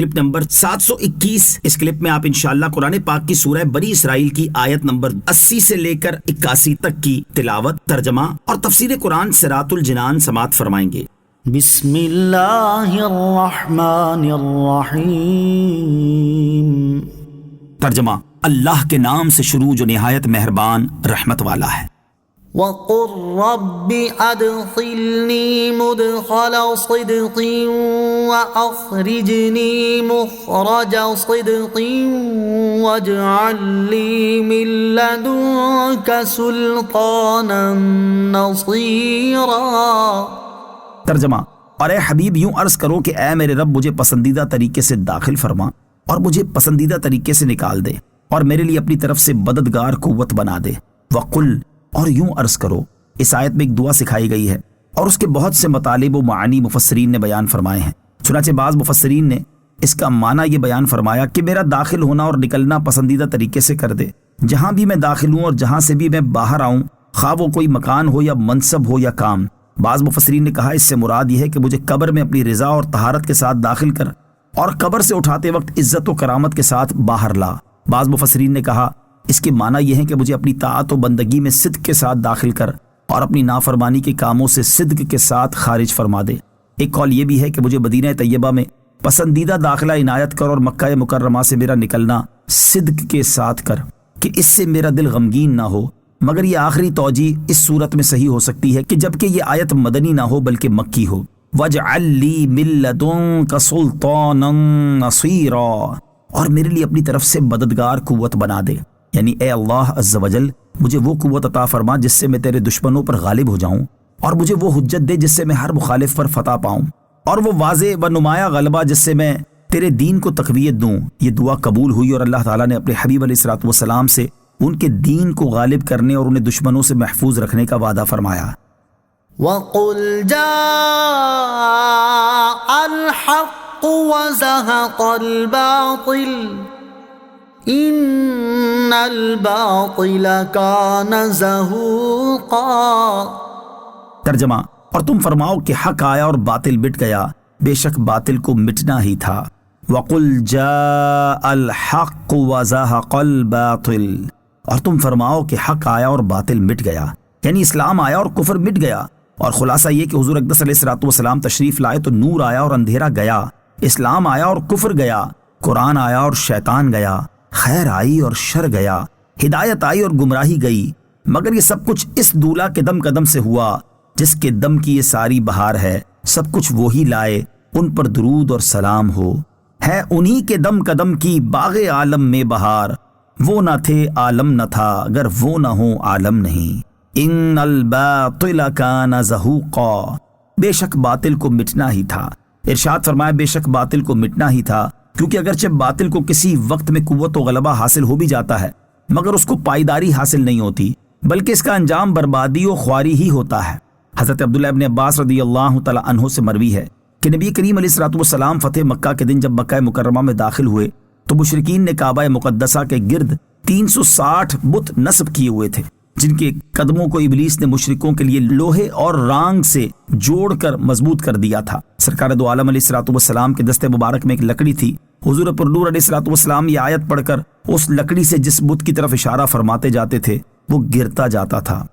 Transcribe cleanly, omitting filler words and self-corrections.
Clip number 721۔ اس clip میں آپ انشاءاللہ قرآن پاک کی سورہ بنی اسرائیل کی آیت نمبر 80 سے لے کر 81 تک کی تلاوت، ترجمہ اور تفسیر قرآن صراط الجنان سماعت فرمائیں گے۔ بسم اللہ الرحمن الرحیم۔ ترجمہ: اللہ کے نام سے شروع جو نہایت مہربان رحمت والا ہے۔ وَقُلْ رَبِّ أَدْخِلْنِي مُدْخَلَ صِدْقٍ وَأَخْرِجْنِي مُخْرَجَ صِدْقٍ وَاجْعَلْ لِي مِن لَّدُنكَ سُلْطَانًا نَّصِيرًا۔ ترجمہ: اور اے حبیب یوں عرض کرو کہ اے میرے رب مجھے پسندیدہ طریقے سے داخل فرما اور مجھے پسندیدہ طریقے سے نکال دے اور میرے لیے اپنی طرف سے مددگار قوت بنا دے۔ وقل، اور یوں عرض کرو۔ اس آیت میں ایک دعا سکھائی گئی ہے اور اس کے بہت سے مطالب و معانی مفسرین نے بیان فرمائے ہیں۔ چنانچہ بعض مفسرین نے اس کا معنی یہ بیان فرمایا کہ میرا داخل ہونا اور نکلنا پسندیدہ طریقے سے کر دے، جہاں بھی میں داخل ہوں اور جہاں سے بھی میں باہر آؤں، خواہ وہ کوئی مکان ہو یا منصب ہو یا کام۔ بعض مفسرین نے کہا اس سے مراد یہ ہے کہ مجھے قبر میں اپنی رضا اور طہارت کے ساتھ داخل کر اور قبر سے اٹھاتے وقت عزت و کرامت کے ساتھ باہر لا۔ بعض مفسرین نے کہا اس کے معنی یہ ہے کہ مجھے اپنی طاعت و بندگی میں صدق کے ساتھ داخل کر اور اپنی نافرمانی کے کاموں سے صدق کے ساتھ خارج فرما دے۔ ایک قول یہ بھی ہے کہ مجھے مدینہ طیبہ میں پسندیدہ داخلہ عنایت کر اور مکہ مکرمہ سے میرا نکلنا صدق کے ساتھ کر کہ اس سے میرا دل غمگین نہ ہو۔ مگر یہ آخری توجیہ اس صورت میں صحیح ہو سکتی ہے کہ جبکہ یہ آیت مدنی نہ ہو بلکہ مکی ہو۔ وَاجْعَلْ لِي مِن لَّدُنكَ سُلْطَانًا نَّصِيرًا، اور میرے لیے اپنی طرف سے مددگار قوت بنا دے، یعنی اے اللہ عز و جل مجھے وہ قوت عطا فرما جس سے میں تیرے دشمنوں پر غالب ہو جاؤں، اور مجھے وہ حجت دے جس سے میں ہر مخالف پر فتح پاؤں، اور وہ واضح و نمایاں غلبہ جس سے میں تیرے دین کو تقویت دوں۔ یہ دعا قبول ہوئی اور اللہ تعالیٰ نے اپنے حبیب علیہ الصلوۃ والسلام سے ان کے دین کو غالب کرنے اور انہیں دشمنوں سے محفوظ رکھنے کا وعدہ فرمایا۔ وَقُلْ جَاءَ الْحَقُّ وَزَهَقَ الْبَاطِلُ إِنَّ الْبَاطِلَ كَانَ زَهُوقًا۔ ترجمہ: اور تم فرماؤ کہ حق آیا اور باطل مٹ گیا، بے شک باطل کو مٹنا ہی تھا۔ وَقُلْ جَاءَ الْحَقُّ وَزَهَقَ الْبَاطِلُ، اور تم فرماؤ کہ حق آیا اور باطل مٹ گیا، یعنی اسلام آیا اور کفر مٹ گیا۔ اور خلاصہ یہ کہ حضور اقدس علیہ الصلوۃ والسلام تشریف لائے تو نور آیا اور اندھیرا گیا، اسلام آیا اور کفر گیا، قرآن آیا اور شیطان گیا، خیر آئی اور شر گیا، ہدایت آئی اور گمراہی گئی، مگر یہ سب کچھ اس دولہ کے دم قدم سے ہوا جس کے دم کی یہ ساری بہار ہے۔ سب کچھ وہی لائے، ان پر درود اور سلام ہو۔ ہے انہی کے دم قدم کی باغ عالم میں بہار، وہ نہ تھے عالم نہ تھا اگر وہ نہ ہو عالم نہیں۔ ان الباطل کان زہوقا، بے شک باطل کو مٹنا ہی تھا۔ ارشاد فرمایا بے شک باطل کو مٹنا ہی تھا، کیونکہ اگرچہ باطل کو کسی وقت میں قوت و غلبہ حاصل ہو بھی جاتا ہے مگر اس کو پائیداری حاصل نہیں ہوتی، بلکہ اس کا انجام بربادی و خواری ہی ہوتا ہے۔ حضرت عبداللہ ابن عباس رضی اللہ تعالی عنہ سے مروی ہے کہ نبی کریم علیہ الصلوۃ والسلام فتح مکہ کے دن جب مکہ مکرمہ میں داخل ہوئے تو مشرکین نے کعبہ مقدسہ کے گرد 360 بت نصب کیے ہوئے تھے، جن کے قدموں کو ابلیس نے مشرکوں کے لیے لوہے اور رانگ سے جوڑ کر مضبوط کر دیا تھا۔ سرکار دو عالم علیہ الصلوۃ والسلام کے دست مبارک میں ایک لکڑی تھی۔ حضور پر نور علیہ الصلوۃ والسلام یہ آیت پڑھ کر اس لکڑی سے جس بت کی طرف اشارہ فرماتے جاتے تھے وہ گرتا جاتا تھا۔